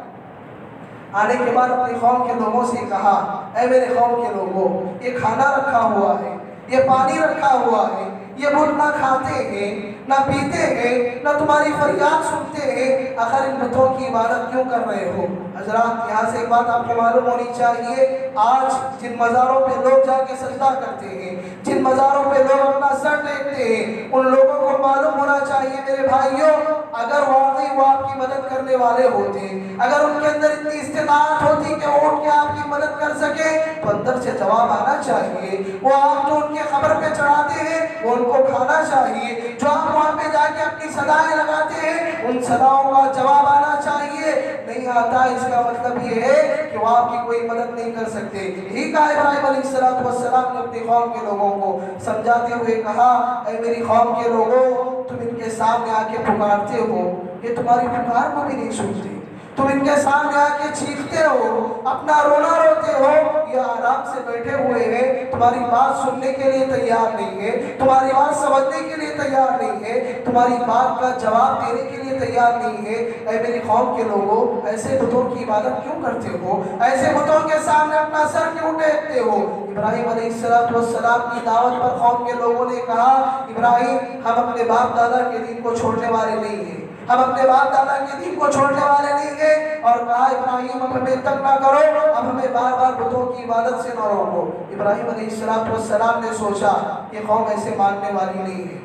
A: آنے کے بعد اپنی قوم کے لوگوں سے کہا اے میرے قوم کے لوگوں، یہ کھانا رکھا ہوا ہے، یہ پانی رکھا ہوا ہے، یہ بت نہ کھاتے ہیں نہ پیتے ہیں نہ تمہاری فریاد سنتے ہیں، آخر ان بتوں کی عبادت کیوں کر رہے ہو؟ حضرات یہاں سے ایک بات آپ کو معلوم ہونی چاہیے، آج جن مزاروں پہ لوگ جا کے سجدہ کرتے ہیں، جن مزاروں پہ لوگ اپنا سر ٹیکتے ہیں، ان لوگوں کو معلوم ہونا چاہیے میرے بھائیوں، اگر واقعی وہ آپ کی مدد کرنے والے ہوتے، اگر ان کے اندر اتنی استطاعت ہوتی کہ وہ اٹھ کے آپ کی مدد کر سکے، تو اندر سے جواب آنا چاہیے۔ وہ آپ جو ان کے قبر پہ چڑھاتے ہیں وہ ان کو کھانا چاہیے، جو آپ وہاں پہ جا کے اپنی صدائیں لگاتے ہیں ان صداؤں کا جواب آنا چاہیے، نہیں آتا، اس کا مطلب یہ ہے کہ وہ آپ کی کوئی مدد نہیں کر سکتے۔ یہی کہا ابراہیم علیہ السلام نے اپنی قوم کے لوگوں کو سمجھاتے ہوئے کہا اے میری قوم کے لوگوں، تم ان کے سامنے آ کے پکارتے ہو، یہ تمہاری پکار کو بھی نہیں سنتے، تم ان کے سامنے آ کے چیختے ہو، اپنا رونا روتے ہو، یہ آرام سے بیٹھے ہوئے ہیں، تمہاری بات سننے کے لیے تیار نہیں ہے، تمہاری بات سمجھنے کے لیے تیار نہیں ہے، تمہاری بات کا جواب دینے کے لیے تیار نہیں ہے۔ اے میری قوم کے لوگوں، ایسے بتوں کی عبادت کیوں کرتے ہو؟ ایسے بتوں کے سامنے اپنا سر کیوں ٹیکتے ہو؟ ابراہیم علیہ السلام کی دعوت پر قوم کے لوگوں نے کہا ابراہیم ہم اپنے باپ دادا کے دین کو چھوڑنے والے نہیں ہیں، ہم اپنے باپ دادا کے دین کو چھوڑنے والے نہیں ہیں، اور کہا ابراہیم اب ہمیں تنگ نہ کرو، اب ہمیں بار بار بتوں کی عبادت سے نہ روکو۔ ابراہیم علیہ السلام نے سوچا یہ قوم ایسے ماننے والی نہیں ہے،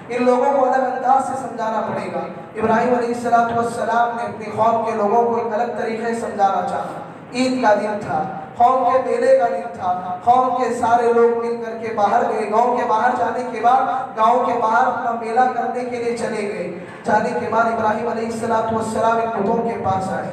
A: ان لوگوں کو الگ انداز سے سمجھانا پڑے گا۔ ابراہیم علیہ السلام نے اپنی قوم کے لوگوں کو ایک الگ طریقے سے سمجھانا چاہا۔ عید کا دن تھا، قوم کے میلے کا دن تھا، قوم کے سارے لوگ مل کر کے باہر گئے، گاؤں کے باہر جانے کے بعد گاؤں کے باہر اپنا میلہ کرنے کے لیے چلے گئے۔ جانے کے بعد ابراہیم علیہ السلام ایک بتوں کے پاس آئے،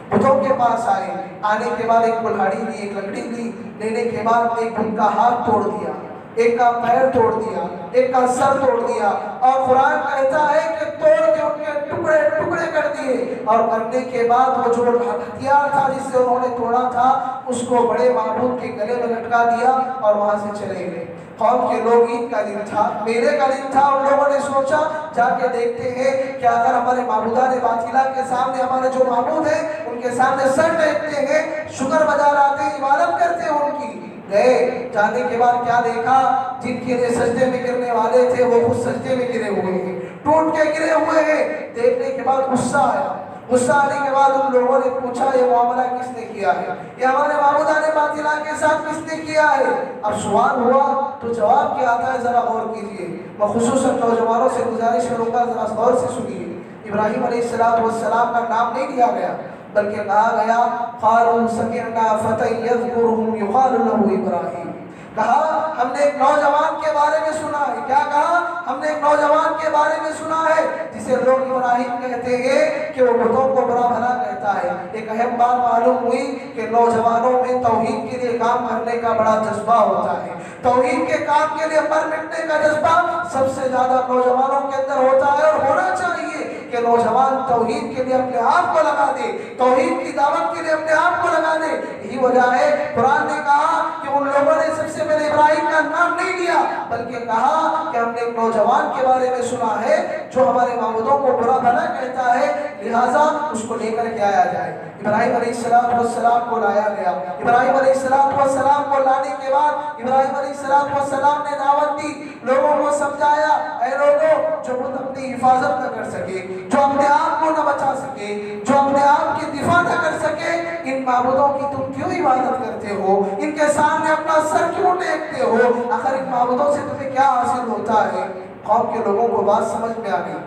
A: بتوں کے پاس آئے، آنے کے بعد ایک کلہاڑی لی، ایک لکڑی لی، لینے کے بعد ایک بت کا ہاتھ توڑ دیا، ایک کا پیر توڑ دیا، ایک کا سر توڑ دیا، اور قرآن کہتا ہے کہ توڑ کے ان کے ٹکڑے ٹکڑے کر دیے، اور کرنے کے بعد وہ جو ہتھیار تھا جس سے انہوں نے توڑا تھا اس کو بڑے معبود کے گلے میں لٹکا دیا اور وہاں سے چلے گئے۔ قوم کے لوگ عید کا دن تھا، میلے کا دن تھا، ان لوگوں نے سوچا جا کے دیکھتے ہیں کہ اگر ہمارے معبودان باطلہ کے سامنے ہمارے جو معبود ہیں ان کے سامنے سر ٹیکتے ہیں، شکر بجا لاتے ہیں، عبادت کرتے ہیں ان کی۔ گئے، جانے کے بعد کیا دیکھا؟ جن کے لیے سجدے میں گرنے والے تھے وہ خود سجدے میں گرے ہوئے ہیں، ٹوٹ کے گرے ہوئے ہیں۔ دیکھنے کے بعد غصہ آیا، غصہ آنے کے بعد ان لوگوں نے پوچھا یہ معاملہ کس نے کیا ہے، یہ ہمارے معبودان باطلہ کے ساتھ کس نے کیا ہے؟ اب سوال ہوا تو جواب کیا آتا ہے، ذرا غور کیجئے۔ میں خصوصاً نوجوانوں سے گزارش کروں گا ذرا غور سے سنیے۔ ابراہیم علیہ السلام کا نام نہیں لیا گیا بلکہ کہا گیا قالوا سمعنا فتى يذكرهم يقال له ابراہیم، کہا ہم نے ایک نوجوان کے بارے میں سنا ہے، کیا کہا؟ ہم نے ایک نوجوان کے بارے میں سنا ہے جسے لوگ ابراہیم کہتے ہیں کہ وہ بتوں کو برا بھلا کہتا ہے۔ ایک اہم بات معلوم ہوئی کہ نوجوانوں میں توحید کے لیے کام کرنے کا بڑا جذبہ ہوتا ہے، توحید کے کام کے لیے مر مٹنے کا جذبہ سب سے زیادہ نوجوانوں کے اندر ہوتا ہے، اور ہونا چاہیے کہ نوجوان توحید کے لیے اپنے آپ کو لگا دے، توحید کی دعوت کے لیے اپنے آپ کو لگا دے۔ یہی وجہ ہے قرآن نے کہا کہ ان لوگوں نے سب سے پہلے ابراہیم کا نام نہیں لیا، بلکہ کہا کہ ہم نے ایک نوجوان کے بارے میں سنا ہے جو ہمارے معبودوں کو برا بھلا کہتا ہے، لہٰذا اس کو لے کر کے آیا جائے۔ ابراہیم علیہ السلام کو لایا گیا۔ ابراہیم علیہ السلام کو لانے کے بعد ابراہیم علیہ السلام نے دعوت دی، لوگوں کو سمجھایا، اے لوگوں جو خود اپنی حفاظت نہ کر سکے، جو اپنے آپ کو نہ بچا سکے، جو اپنے آپ کی دفاع نہ کر سکے، ان معبودوں کی تم کیوں عبادت کرتے ہو؟ ان کے سامنے اپنا سر کیوں ٹیکتے ہو؟ آخر ان معبودوں سے تمہیں کیا حاصل ہوتا ہے؟ قوم کے لوگوں کو بات سمجھ میں آ گئی۔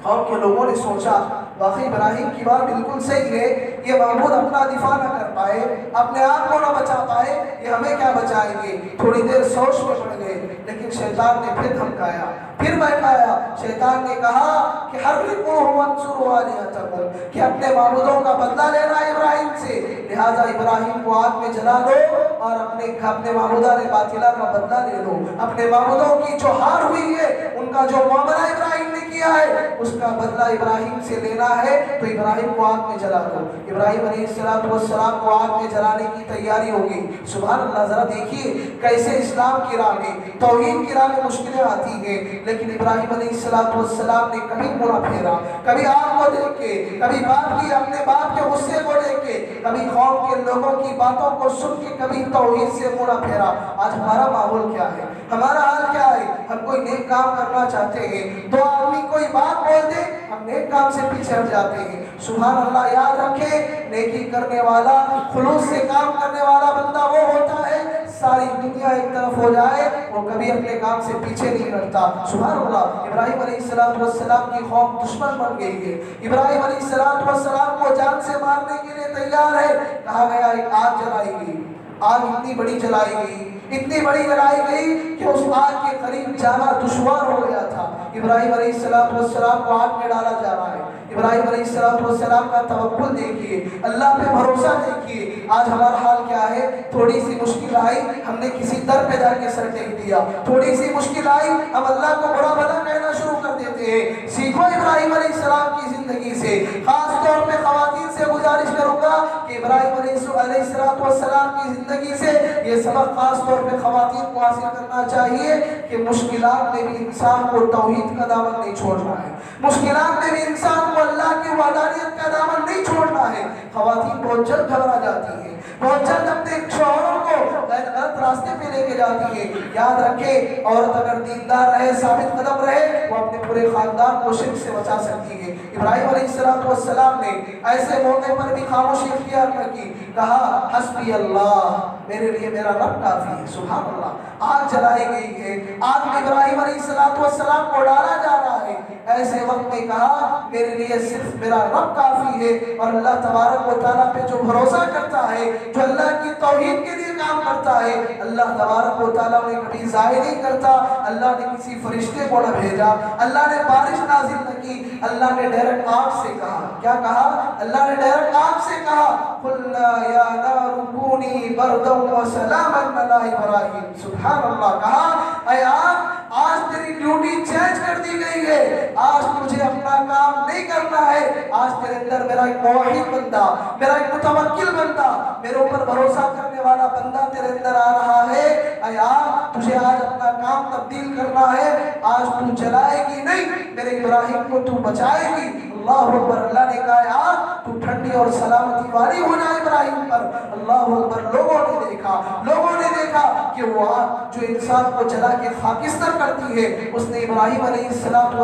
A: قوم کے لوگوں نے سوچا واقعی ابراہیم کی بات بالکل صحیح ہے، یہ معبود اپنا دفاع نہ کر پائے، اپنے آپ کو نہ بچا پائے، یہ ہمیں کیا بچائیں گے؟ تھوڑی دیر سوچ میں پڑ گئے، لیکن شیطان نے پھر دھمکایا، پھر بہکایا۔ شیطان نے کہا کہ حرقوہ وانصروا آلہتکم، کہ اپنے معبودوں کا بدلہ لینا ہے ابراہیم سے، لہٰذا ابراہیم کو آگ میں جلا دو اور اپنے معبودہ نے باطلہ کا بدلہ لے لو۔ اپنے معبودوں کی جو ہار ہوئی ہے، ان کا جو معاملہ ابراہیم نے کیا ہے، اس کا بدلہ ابراہیم سے لینا ہے، تو ابراہیم کو آگ میں جلا دو۔ ابراہیم علیہ السلام کو آگ میں جلانے کی تیاری ہوگی۔ سبحان اللہ، ذرا دیکھیے کیسے اسلام کی راہ میں، توحید کی راہ میں مشکلیں آتی ہیں، لیکن ابراہیم علیہ السلام نے کبھی منہ نہ پھیرا، کبھی آگ کو دیکھ کے، کبھی اپنے باپ کے غصے کو دیکھ کے، کبھی قوم کے لوگوں کی باتوں کو سن کے کبھی توحید سے منہ نہ پھیرا۔ آج ہمارا ماحول کیا ہے؟ ہمارا حال کیا ہے؟ ہم کوئی نیک کام کرنا چاہتے ہیں، دو آدمی کوئی بات بول دے، ہم نیک کام سے پیچھے ہٹ جاتے ہیں۔ سبحان اللہ، یاد رکھیں نیکی کرنے والا، خلوص سے کام کرنے والا بندہ وہ ہوتا ہے، ساری دنیا ایک طرف ہو جائے وہ کبھی اپنے کام سے پیچھے نہیں ہٹتا۔ سبحان اللہ، ابراہیم علیہ السلام کی قوم دشمن بن گئی ہے، ابراہیم علیہ السلام کو جان سے مارنے کے لیے تیار ہے۔ کہا گیا ایک آگ جلائی گئی، آگ اتنی بڑی جلائی گئی، اتنی بڑی جلائی گئی کہ اس آگ کے قریب جانا دشوار ہو گیا تھا۔ ابراہیم علیہ السلام کو آگ میں ڈالا جا رہا ہے۔ ابراہیم علیہ السلام کا توکل دیکھیے، اللہ پہ بھروسہ دیکھیے۔ آج ہمارا حال کیا ہے؟ تھوڑی سی مشکل آئی ہم نے کسی در پہ جا کے سر ٹیک دیا، تھوڑی سی مشکل آئی ہم اللہ کو برا بھلا کہنا شروع کر دیتے ہیں۔ سیکھو ابراہیم علیہ السلام کی زندگی سے، خاص طور پہ خواتین سے گزارش کروں گا کہ ابراہیم علیہ السلام کی زندگی سے یہ سبق خاص طور پہ خواتین کو حاصل کرنا چاہیے کہ مشکلات میں بھی انسان کو توحید کا دامن نہیں چھوڑنا ہے، مشکلات میں بھی انسان کو اللہ کی وحدانیت کا دامن نہیں چھوڑنا ہے۔ خواتین بہت جلد گھبرا جاتی ہیں، بہت جلد اپنے شوہروں کو غلط راستے پہ لے کے جاتی ہے۔ یاد رکھیں عورت اگر دیندار رہے، ثابت قدم رہے، وہ اپنے پورے خاندان کو شرک سے بچا سکتی ہے۔ ابراہیم علیہ السلام نے ایسے موقع پر بھی خاموشی اختیار نہ کی، کہا حسبی اللہ، میرے لیے میرا رب کافی ہے۔ سبحان اللہ، آگ جلائی گئی ہے، آگ میں ابراہیم علیہ السلام کو ڈالا جا رہا ہے، ایسے وقت میں کہا میرے لیے صرف میرا رب کافی ہے۔ اور اللہ تبارک و تعالیٰ پہ جو بھروسہ کرتا ہے، جو اللہ کی توحید کے لیے کام کرتا ہے، اللہ تبارک و تعالیٰ نے کبھی ضائع نہیں کرتا۔ اللہ نے کسی فرشتے کو نہ بھیجا، اللہ نے بارش نازل نہ کی، اللہ نے ڈائریکٹ آگ سے کہا۔ کیا کہا؟ اللہ نے ڈائریکٹ آگ سے کہا قُلْنَا يَا نَارُ كُونِي بَرْدًا وَسَلَامًا عَلَىٰ إِبْرَاهِيمَ۔ سبحان اللہ، کہا اے آگ آج تیری ڈیوٹی چینج کر دی گئی ہے، آج تجھے اپنا کام نہیں کرنا ہے، آج تیرے اندر میرا ایک موحد بندہ، میرا ایک متوکل بندہ، میرے اوپر بھروسہ کرنے والا بندہ تیرے اندر آ رہا ہے۔ اے آگ تجھے آج اپنا کام تبدیل کرنا ہے، آج تو جلائے گی نہیں، میرے ابراہیم کو تو بچائے گی۔ اللہ اکبر، اللہ نے کہا آگ تو ٹھنڈی اور سلامتی والی ہو جائے ابراہیم پر۔ اللہ اکبر، لوگوں نے دیکھا کہ وہ آگ جو انسان کو جلا کے خاکستر کرتی ہے، اس نے ابراہیم علیہ السلام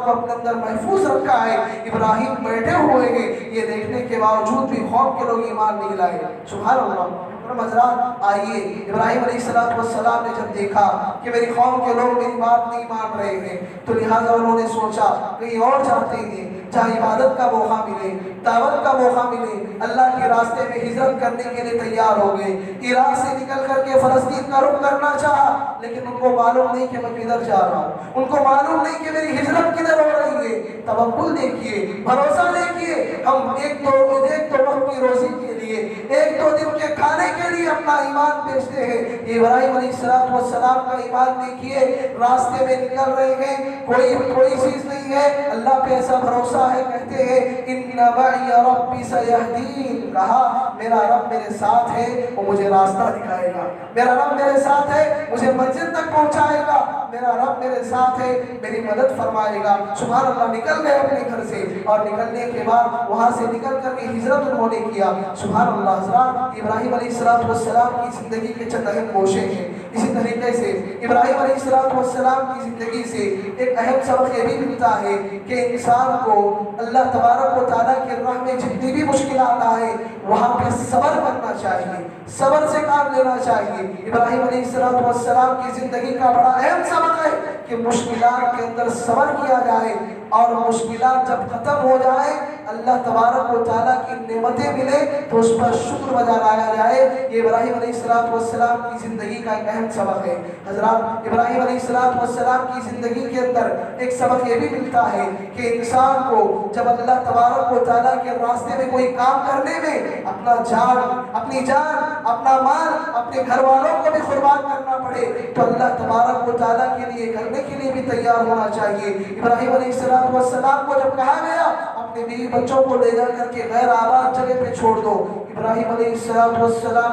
A: کو اپنے اندر محفوظ رکھا ہے۔ ابراہیم بیٹھے ہوئے ہیں، یہ دیکھنے کے باوجود بھی قوم کے لوگ ایمان نہیں لائے۔ سبحان اللہ۔ حضرات آئیے، ابراہیم علیہ السلام نے جب دیکھا کہ میری قوم کے لوگ میری بات نہیں مان رہے ہیں، تو لہٰذا انہوں نے سوچا کہیں اور جاتے ہیں، جہاں عبادت کا موقع ملے، دعوت کا موقع ملے، اللہ کے راستے میں ہجرت کرنے کے لیے تیار ہو گئے۔ عراق سے نکل کر کے فلسطین کا رخ کرنا چاہا، لیکن ان کو معلوم نہیں کہ میں کدھر جا رہا ہوں، ان کو معلوم نہیں کہ میری ہجرت کدھر ہو رہی ہے۔ توکل دیکھیے، بھروسہ دیکھیے، ہم ایک تو وقت کی روزی کے لیے، ایک دو دن کے کھانے کے لیے اپنا ایمان بیچتے ہیں۔ ابراہیم علیہ السلام کا ایمان دیکھیے، راستے میں نکل رہے ہیں، کوئی چیز نہیں ہے، اللہ پہ ایسا بھروسہ ہے، کہتے ہیں ان معی ربی سیہدین، کہا میرا رب میرے ساتھ ہے، وہ مجھے راستہ دکھائے گا، میرا رب میرے ساتھ ہے، مجھے منزل تک پہنچائے گا، میرا رب میرے ساتھ ہے، میری مدد فرمائے گا۔ سبحان اللہ، نکل گئے اپنے گھر سے، اور نکلنے کے بعد وہاں سے نکل کر کے ہجرت انہوں نے کیا۔ سبحان اللہ حضرات، ابراہیم علیہ السلام کی زندگی کے چند اہم گوشے ہیں۔ اسی طریقے سے ابراہیم علیہ السلام کی زندگی سے ایک اہم سبق یہ بھی ملتا ہے کہ انسان کو اللہ تبارک و تعالیٰ کی راہ میں جتنی بھی مشکلات آئے وہاں پہ صبر کرنا چاہیے، صبر سے کام لینا چاہیے۔ ابراہیم علیہ السلام کی زندگی کا بڑا اہم سبق ہے کہ مشکلات کے اندر صبر کیا جائے، اور مشکلات جب ختم ہو جائے، اللہ تبارک و تعالیٰ کی نعمتیں ملے تو اس پر شکر بجا لایا جائے۔ یہ ابراہیم علیہ السلام کی زندگی کا ایک اہم سبق ہے۔ حضرات، ابراہیم علیہ السلام کی زندگی کے اندر ایک سبق یہ بھی ملتا ہے کہ انسان کو جب اللہ تبارک و تعالیٰ کے راستے میں کوئی کام کرنے میں اپنی جان، اپنا مال، اپنے گھر والوں کو بھی قربان کرنا پڑے تو اللہ تبارک و تعالیٰ کے لیے کرنے کے لیے بھی تیار ہونا چاہیے۔ ابراہیم علیہ السلام کو جب کہا گیا اپنے بیوی بچوں کو لے جا کر کے غیر آباد جگہ پہ چھوڑ دو، ابراہیم علیہ السلام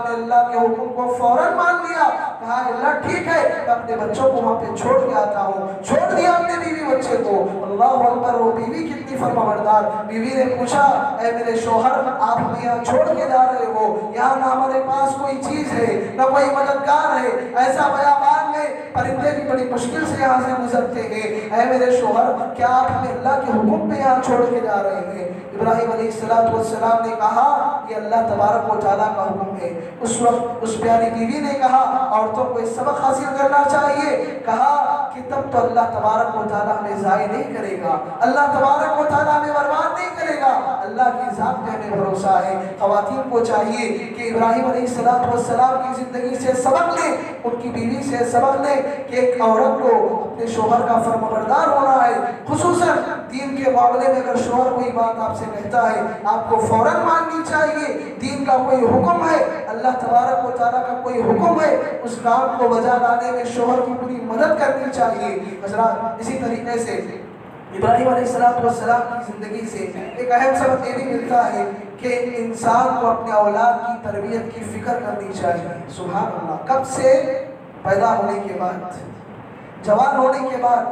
A: نے اللہ کے حکم کو فوراً مان لیا، کہا اللہ ٹھیک ہے، میں اپنے بچوں کو وہاں پہ چھوڑ کے آتا ہوں۔ چھوڑ دیا اپنے بیوی بچے کو۔ اللہ اکبر، وہ بیوی کتنی فرمانبردار۔ بیوی نے پوچھا اے میرے شوہر، آپ ہمیں یہاں چھوڑ کے جا رہے ہو، یہاں نہ ہمارے پاس کوئی چیز ہے، نہ کوئی مددگار ہے، ایسا بیابان میں پرندے بھی بڑی مشکل سے یہاں سے گزرتے ہیں، اے میرے شوہر کیا آپ ہمیں اللہ کے حکم پہ یہاں چھوڑ کے جا رہے ہیں؟ ابراہیم علیہ السلام نے کہا یہ اللہ تبارک و تعالیٰ کا حکم ہے۔ اس وقت اس پیاری بیوی نے کہا عورتوں کو اس سبق حاصل کرنا چاہیے، کہا کہ تب تو اللہ تبارک و تعالیٰ ہمیں ضائع نہیں کرے گا، اللہ تبارک و تعالیٰ ہمیں برباد نہیں کرے گا، اللہ کی ذات پہ ہمیں بھروسہ ہے۔ خواتین کو چاہیے کہ ابراہیم علیہ السلام کی زندگی سے سبق لیں، ان کی بیوی سے سبق لیں کہ ایک عورت کو اپنے شوہر کا فرمانبردار ہونا ہے، خصوصاً دین کے معاملے میں اگر شوہر کوئی بات آپ سے کہتا ہے آپ کو فوراً ماننی چاہیے۔ دین کا کوئی حکم ہے، اللہ تبارک و تعالیٰ کا کوئی حکم ہے، اس کام کو بجا لانے میں شوہر کی پوری مدد کرنی چاہیے۔ حضرات، اسی طریقے سے ابراہیم علیہ السلام کی زندگی سے ایک اہم سبق یہ بھی ملتا ہے کہ انسان کو اپنے اولاد کی تربیت کی فکر کرنی چاہیے۔ سبحان اللہ، کب سے؟ پیدا ہونے کے بعد، جوان ہونے کے بعد۔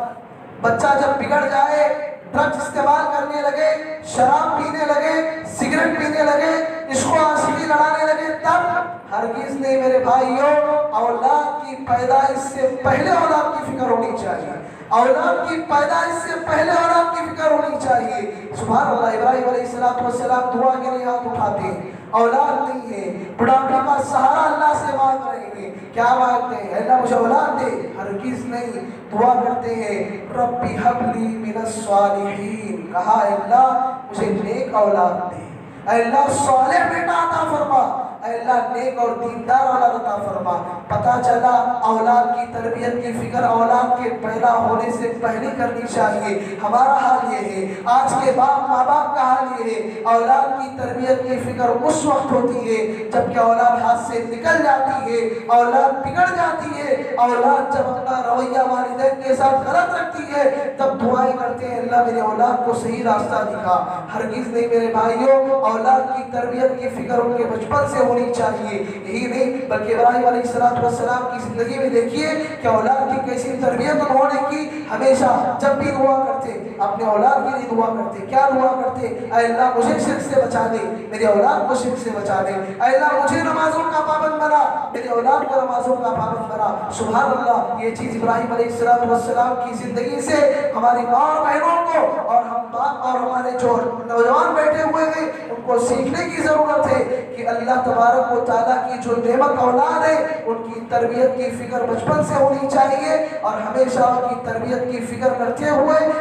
A: بچہ جب بگڑ جائے، ڈرگز استعمال کرنے لگے، شراب پینے لگے، سگریٹ پینے لگے، عشق و عاشقی لڑانے لگے، تب ہرگز نہیں میرے بھائیوں، اولاد کی پیدائش سے پہلے اولاد کی فکر ہونی چاہیے، اولاد کی پیدائش سے پہلے اولاد کی فکر ہونی چاہیے۔ سبحان اللہ، ابراہیم علیہ السلام دعا کے لیے ہاتھ اٹھاتے ہیں، اولاد نہیں ہے، بڑھاپے کا سہارا اللہ سے مانگ رہے ہیں، کیا مانگتے ہیں؟ اللہ مجھے اولاد دے، ہرگز نہیں، دعا کرتے ہیں ربی حب لی من الصالحین، کہا اے اللہ مجھے نیک اولاد دے، اے اللہ صالح بیٹا عطا فرما، اے اللہ نیک اور دیندار اولاد عطا فرما۔ پتہ چلا اولاد کی تربیت کی فکر اولاد کے پیدا ہونے سے پہلے کرنی چاہیے۔ ہمارا حال یہ ہے، آج کے ماں باپ کا حال یہ ہے، اولاد کی تربیت کی فکر اس وقت ہوتی ہے جب کہ اولاد ہاتھ سے نکل جاتی ہے، اولاد بگڑ جاتی ہے، اولاد جب اپنا رویہ والدین کے ساتھ غلط رکھتی ہے تب دعائیں کرتے ہیں اللہ میرے اولاد کو صحیح راستہ دکھا۔ ہرگز نہیں میرے بھائیوں، اولاد کی تربیت کی فکر ان کے بچپن سے ہونی چاہیے۔ یہی نہیں بلکہ ابراہیم علیہ السلام کی زندگی میں دیکھیے کہ اولاد کی کیسی تربیت انہوں نے کی۔ ہمیشہ جب بھی دعا کرتے اپنے اولاد کے لیے دعا کرتے، کیا دعا کرتے؟ اے اللہ مجھے شرک سے بچا دے، میرے اولاد کو شرک سے بچا دے، اے اللہ مجھے نمازوں کا پابند بنا، میرے اولاد کو نمازوں کا پابند بنا۔ سبحان اللہ، یہ چیز ابراہیم علیہ السلام کی زندگی سے ہماری ماں اور بہنوں کو اور ہم باپ اور ہمارے جو نوجوان بیٹھے ہوئے ہیں ان کو سیکھنے کی ضرورت ہے کہ اللہ تبارک و تعالیٰ کی جو نعمت اولاد ہے ان کی تربیت کی فکر بچپن سے ہونی چاہیے، اور ہمیشہ ان کی تربیت کی فکر کرتے ہوئے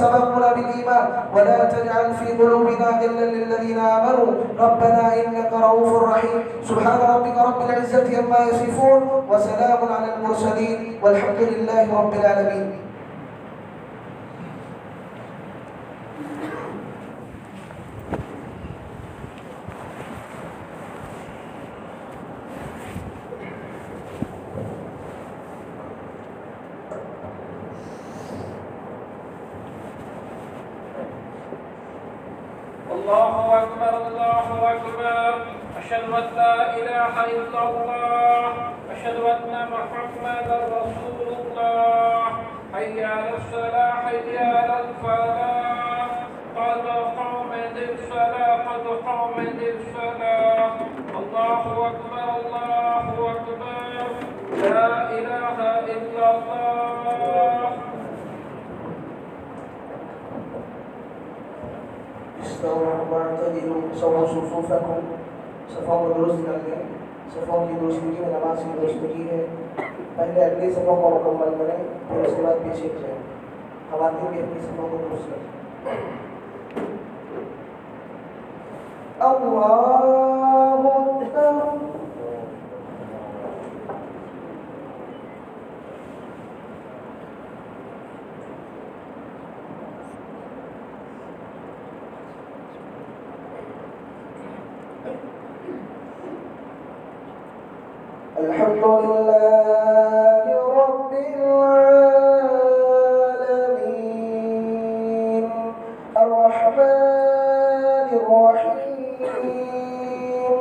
A: سبقونا بالإيمان ولا تجعل في قلوبنا غلا للذين آمنوا ربنا إنك رؤوف رحيم. سبحان ربك رب العزة عما يصفون وسلام على المرسلين والحمد لله رب العالمين.
B: الله أكبر الله أكبر. أشهد أن لا إله إلا الله أشهد أن محمدا رسول الله. حي على الصلاة حي على الفلاح.
A: واعتدلوا سووا صفوفكم صفوں کو درست کر لیں. صفوں کی درستگی میں نماز کی درستگی ہے. پہلے اگلی صفوں کو مکمل کریں پھر اس کے بعد پیچھے جائیں. خواتین بھی اپنی صفوں کو درست کریں. اللہ اکبر. الحمد لله رب العالمين الرحمن الرحيم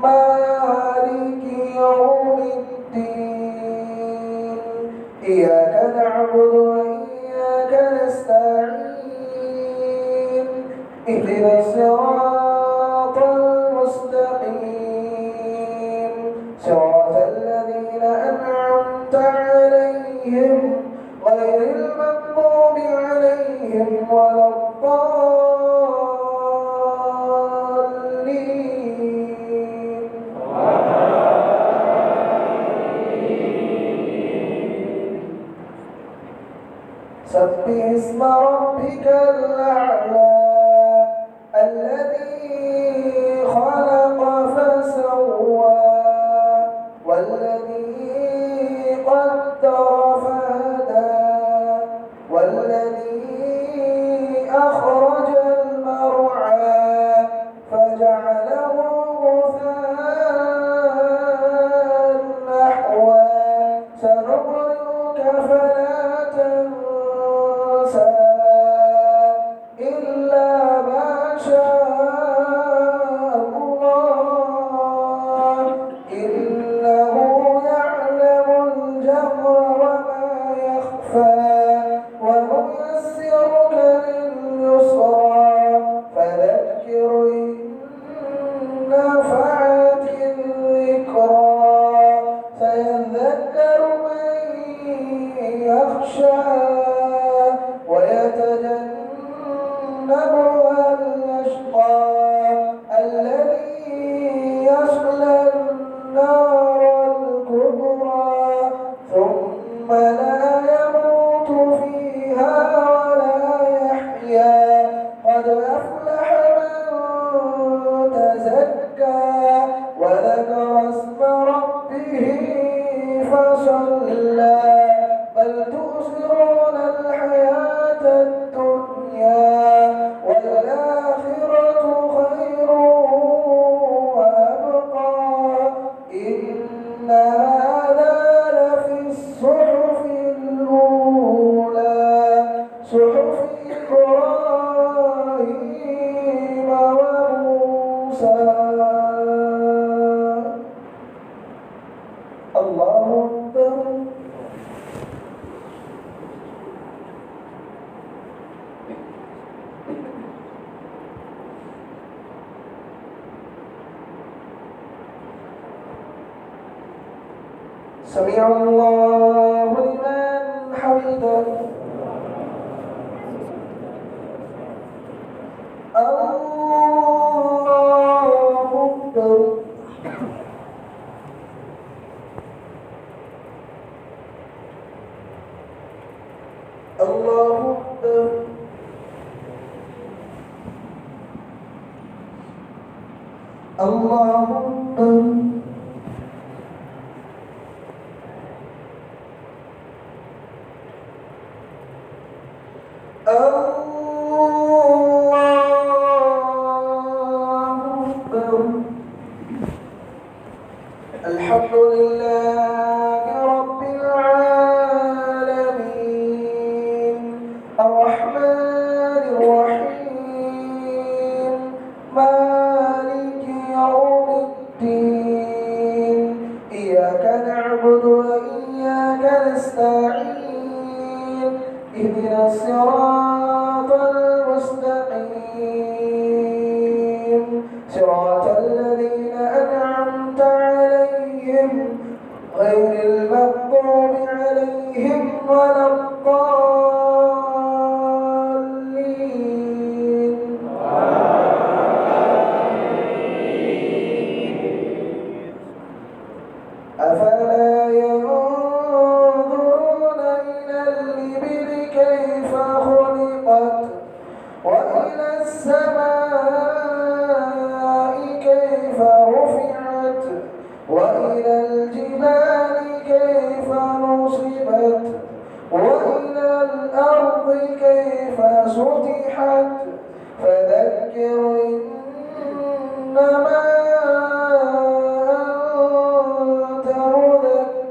A: مالك يوم الدين إياك نعبد وإياك نستعين اهدنا الصراط المستقيم صراط الذين أنعمت عليهم غير المغضوب عليهم ولا الضالين. سبح اسم ربك الأعلى الذي خلق فسوى والذي قدر فهدى والذي أخرج المرعى فجعله غثاء نحوا سنقرئك فلا تنسى إلا ما شاء الله إنه يعلم الجهر وما يخفى ونيسرك لليسرى فذكر إن نفعت الذكرى سيذكر من يخشى ويتجنبها الأشقى الذي يصلى النار الكبرى ثم لا يموت فيها ولا يحيا قد أفلح من تزكى وذكر اسم ربه فصلى بل تؤثرون الحياة الدنيا والآخرة خير وأبقى إن هذا لفي الصحف الأولى صحف إبراهيم وموسى. الله أكبر. سمع الله لمن حمده. الله أكبر. الله أكبر. الله أكبر. الحمد لله رب العالمين الرحمن الرحيم مالك يوم الدين إياك نعبد وإياك نستعين اهدنا الصراط المستقيم صراط الذين أنعمت عليهم غير المغضوب عليهم ولا الضالين.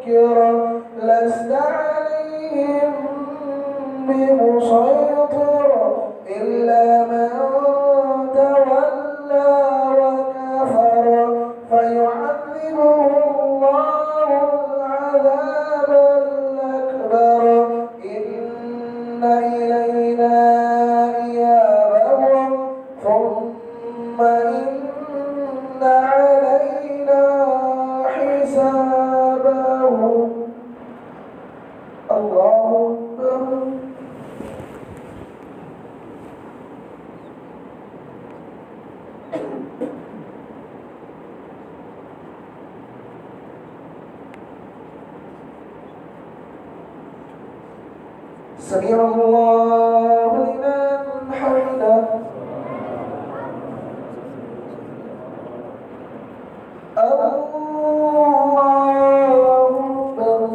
A: مذكر لست عليهم بمسيطر إلا من تولى وكفر فيعذبه الله العذاب الأكبر إن إلينا إيابهم ثم إن علينا حسابهم. الله أكبر. سمع الله لمن حمده. الله أكبر.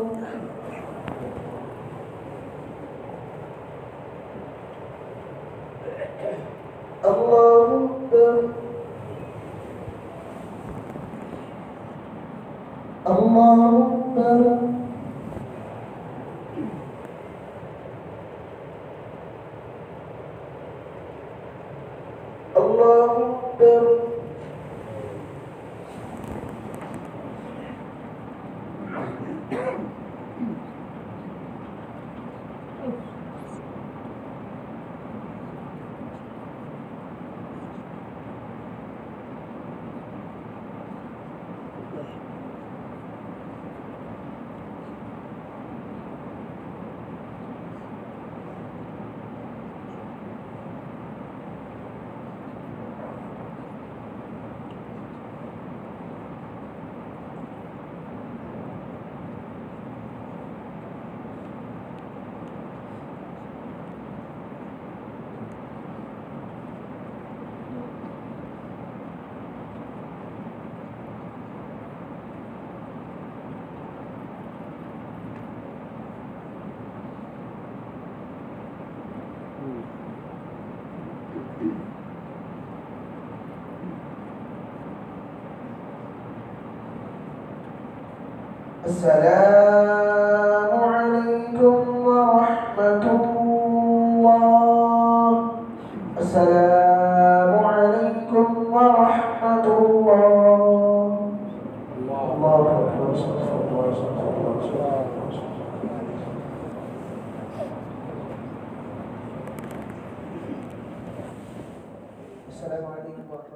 A: الله أكبر. الله أكبر. الله أكبر. السلام عليكم ورحمة الله. السلام عليكم ورحمة الله. الله أكبر. استغفر الله. استغفر الله. السلام عليكم ورحمة الله.